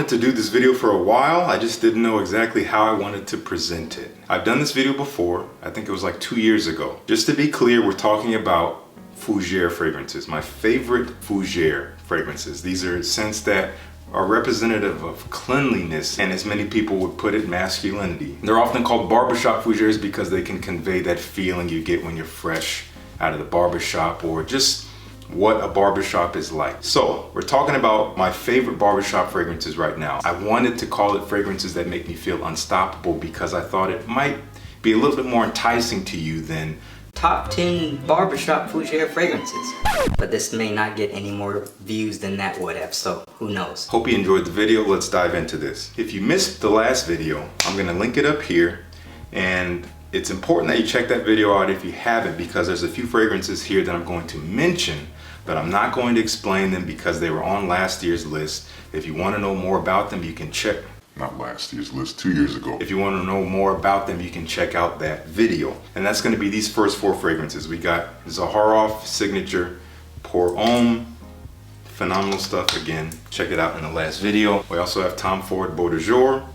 wanted to do this video for a while. I just didn't know exactly how I wanted to present it. I've done this video before. I think it was like 2 years ago. Just to be clear, we're talking about fougère fragrances, my favorite fougère fragrances. These are scents that are representative of cleanliness and, as many people would put it, masculinity. They're often called barbershop fougères because they can convey that feeling you get when you're fresh out of the barbershop, or just what a barbershop is like. So we're talking about my favorite barbershop fragrances right now. I wanted to call it fragrances that make me feel unstoppable because I thought it might be a little bit more enticing to you than top 10 barbershop fougère fragrances. But this may not get any more views than that would have, so who knows. Hope you enjoyed the video. Let's dive into this. If you missed the last video, I'm gonna link it up here, and it's important that you check that video out if you haven't, because there's a few fragrances here that I'm going to mention, but I'm not going to explain them because they were on last year's list. If you want to know more about them, you can check, not last year's list, 2 years ago. If you want to know more about them, you can check out that video. And that's going to be these first 4 fragrances. We got Zaharoff Signature Pour Homme. Phenomenal stuff. Again, check it out in the last video. We also have Tom Ford Beau de Jour.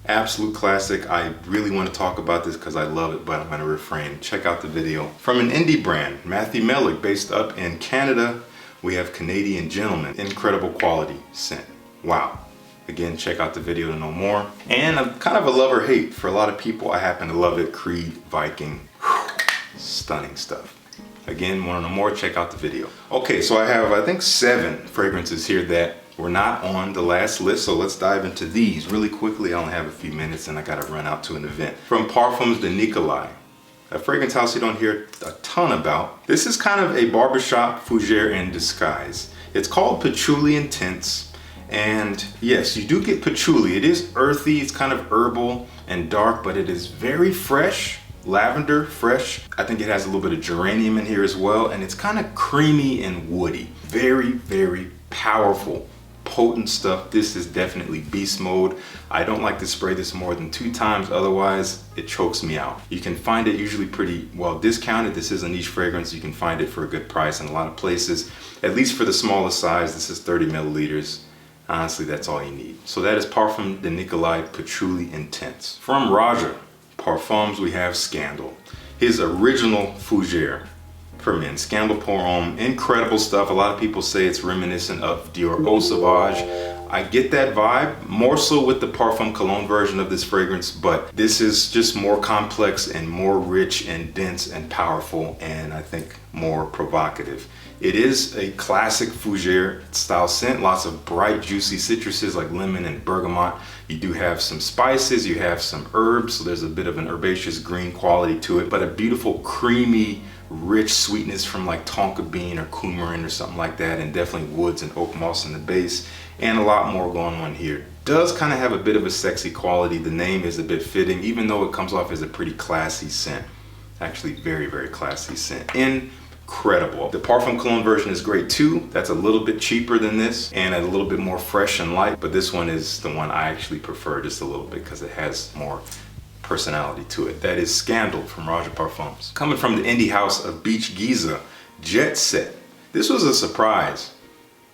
Absolute classic. I really want to talk about this because I love it, but I'm going to refrain. Check out the video. From an indie brand, Matthew Mellick, based up in Canada, we have Canadian Gentleman. Incredible quality scent. Wow. Again, check out the video to know more. And I'm kind of a love or hate. For a lot of people, I happen to love it. Creed, Viking. Stunning stuff. Again, want to know more? Check out the video. Okay, so I have, I think, 7 fragrances here that were not on the last list, so let's dive into these really quickly. I only have a few minutes and I gotta run out to an event. From Parfums de Nicolai, a fragrance house you don't hear a ton about. This is kind of a barbershop fougère in disguise. It's called Patchouli Intense, and yes, you do get patchouli. It is earthy, it's kind of herbal and dark, but it is very fresh, lavender fresh. I think it has a little bit of geranium in here as well, and it's kind of creamy and woody. Very, very powerful, potent stuff. This is definitely beast mode. I don't like to spray this more than 2 times, otherwise it chokes me out. You can find it usually pretty well discounted. This is a niche fragrance. You can find it for a good price in a lot of places, at least for the smallest size. This is 30 milliliters. Honestly, that's all you need. So that is Parfum de Nicolai Patchouli Intense. From Raja Parfums, we have Scandal, his original fougère for men. Scandal Pour Homme, incredible stuff. A lot of people say it's reminiscent of Dior Eau Sauvage. I get that vibe, more so with the Parfum Cologne version of this fragrance, but this is just more complex and more rich and dense and powerful, and I think more provocative. It is a classic fougère style scent, lots of bright, juicy citruses like lemon and bergamot. You do have some spices, you have some herbs, so there's a bit of an herbaceous green quality to it, but a beautiful, creamy, rich sweetness from like tonka bean or coumarin or something like that, and definitely woods and oak moss in the base, and a lot more going on here. Does kind of have a bit of a sexy quality. The name is a bit fitting, even though it comes off as a pretty classy scent. Actually, very, very classy scent. Incredible. The Parfum Cologne version is great too. That's a little bit cheaper than this and a little bit more fresh and light, but this one is the one I actually prefer just a little bit because it has more personality to it. That is Scandal from Raja Parfums. Coming from the indie house of Beach Giza, Jet Set. This was a surprise.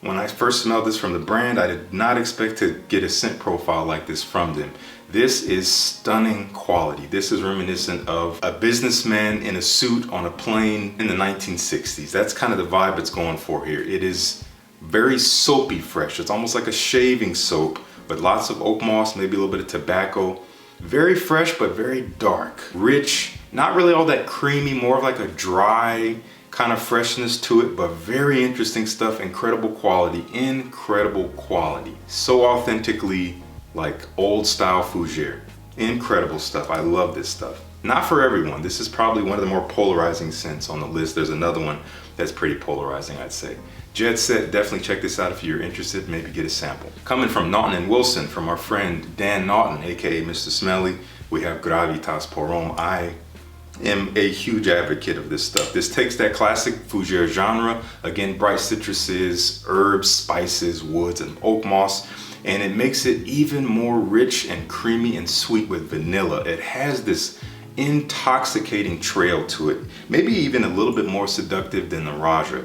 When I first smelled this from the brand, I did not expect to get a scent profile like this from them. This is stunning quality. This is reminiscent of a businessman in a suit on a plane in the 1960s. That's kind of the vibe it's going for here. It is very soapy fresh. It's almost like a shaving soap, but lots of oak moss, maybe a little bit of tobacco. Very fresh, but very dark. Rich, not really all that creamy, more of like a dry kind of freshness to it, but very interesting stuff. Incredible quality, incredible quality. So authentically like old style fougère. Incredible stuff. I love this stuff. Not for everyone. This is probably one of the more polarizing scents on the list. There's another one that's pretty polarizing, I'd say. Jet Set, definitely check this out if you're interested. Maybe get a sample. Coming from Naughton and Wilson, from our friend Dan Naughton, aka Mr. Smelly, we have Gravitas Pour Homme. I am a huge advocate of this stuff. This takes that classic fougère genre, again, bright citruses, herbs, spices, woods, and oak moss, and it makes it even more rich and creamy and sweet with vanilla. It has this intoxicating trail to it, maybe even a little bit more seductive than the Raja.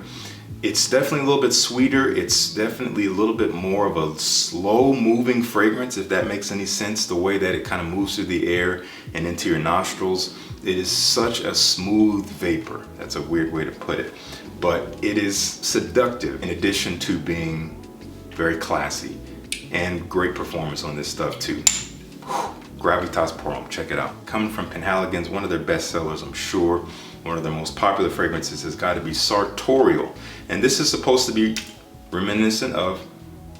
It's definitely a little bit sweeter. It's definitely a little bit more of a slow moving fragrance, if that makes any sense, the way that it kind of moves through the air and into your nostrils. It is such a smooth vapor. That's a weird way to put it, but it is seductive in addition to being very classy, and great performance on this stuff too. Gravitas Parfum, check it out. Coming from Penhaligon's, one of their best sellers, I'm sure. One of their most popular fragrances has got to be sartorial. And this is supposed to be reminiscent of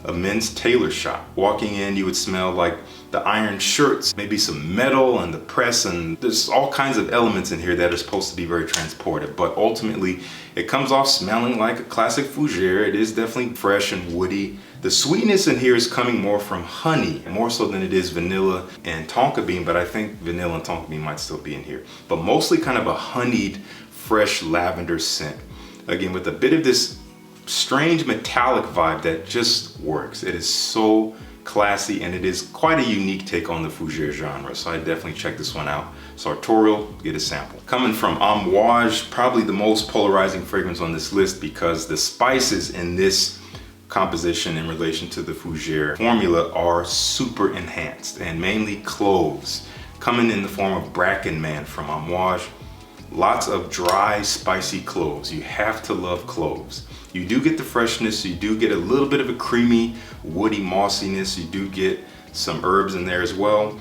a men's tailor shop. Walking in, you would smell like the iron shirts, maybe some metal and the press, and there's all kinds of elements in here that are supposed to be very transportive, but ultimately it comes off smelling like a classic fougère. It is definitely fresh and woody. The sweetness in here is coming more from honey, more so than it is vanilla and tonka bean, but I think vanilla and tonka bean might still be in here. But mostly kind of a honeyed, fresh lavender scent. Again, with a bit of this strange metallic vibe that just works. It is so classy, and it is quite a unique take on the fougère genre, so I definitely check this one out. Sartorial, get a sample. Coming from Amouage, probably the most polarizing fragrance on this list because the spices in this composition in relation to the fougère formula are super enhanced, and mainly cloves, coming in the form of brackenman from Amouage. Lots of dry, spicy cloves. You have to love cloves. You do get the freshness, you do get a little bit of a creamy, woody mossiness, you do get some herbs in there as well,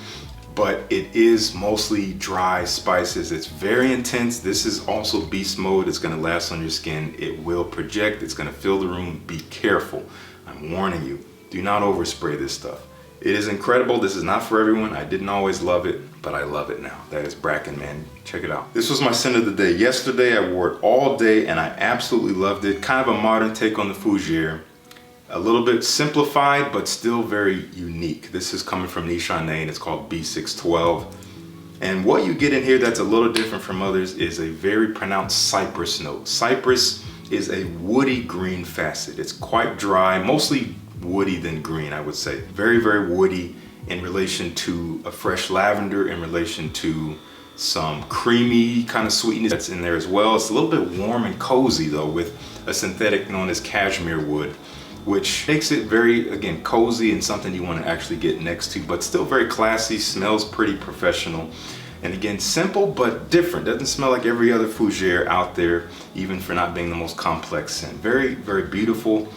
but it is mostly dry spices. It's very intense. This is also beast mode. It's gonna last on your skin. It will project, it's gonna fill the room. Be careful. I'm warning you, do not overspray this stuff. It is incredible. This is not for everyone. I didn't always love it, but I love it now. That is Brackenman. Check it out. This was my scent of the day. Yesterday, I wore it all day and I absolutely loved it. Kind of a modern take on the fougère. A little bit simplified, but still very unique. This is coming from Nishante and it's called B612. And what you get in here that's a little different from others is a very pronounced cypress note. Cypress is a woody green facet. It's quite dry, mostly woody than green, I would say. Very, very woody in relation to a fresh lavender, in relation to some creamy kind of sweetness that's in there as well. It's a little bit warm and cozy though, with a synthetic known as cashmere wood, which makes it very, again, cozy and something you want to actually get next to, but still very classy, smells pretty professional. And again, simple but different. Doesn't smell like every other fougère out there, even for not being the most complex scent. Very, very beautiful.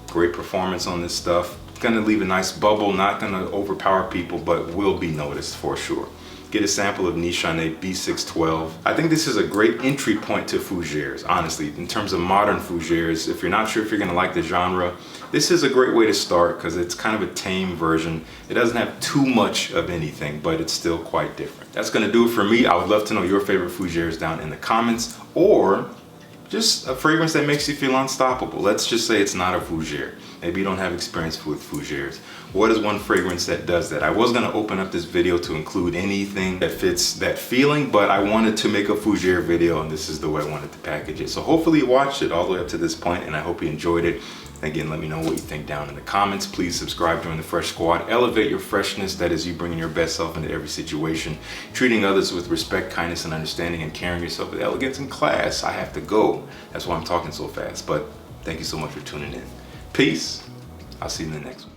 Great performance on this stuff. Gonna leave a nice bubble, not gonna overpower people, but will be noticed for sure. Get a sample of Nishante B612. I think this is a great entry point to fougères, honestly, in terms of modern fougères. If you're not sure if you're gonna like the genre, this is a great way to start because it's kind of a tame version. It doesn't have too much of anything, but it's still quite different. That's gonna do it for me. I would love to know your favorite fougères down in the comments, or just a fragrance that makes you feel unstoppable. Let's just say it's not a fougère. Maybe you don't have experience with fougères. What is one fragrance that does that? I was gonna open up this video to include anything that fits that feeling, but I wanted to make a fougère video and this is the way I wanted to package it. So hopefully you watched it all the way up to this point and I hope you enjoyed it. Again, let me know what you think down in the comments. Please subscribe, join the Fresh Squad. Elevate your freshness. That is you bringing your best self into every situation, treating others with respect, kindness, and understanding, and carrying yourself with elegance and class. I have to go. That's why I'm talking so fast. But thank you so much for tuning in. Peace. I'll see you in the next one.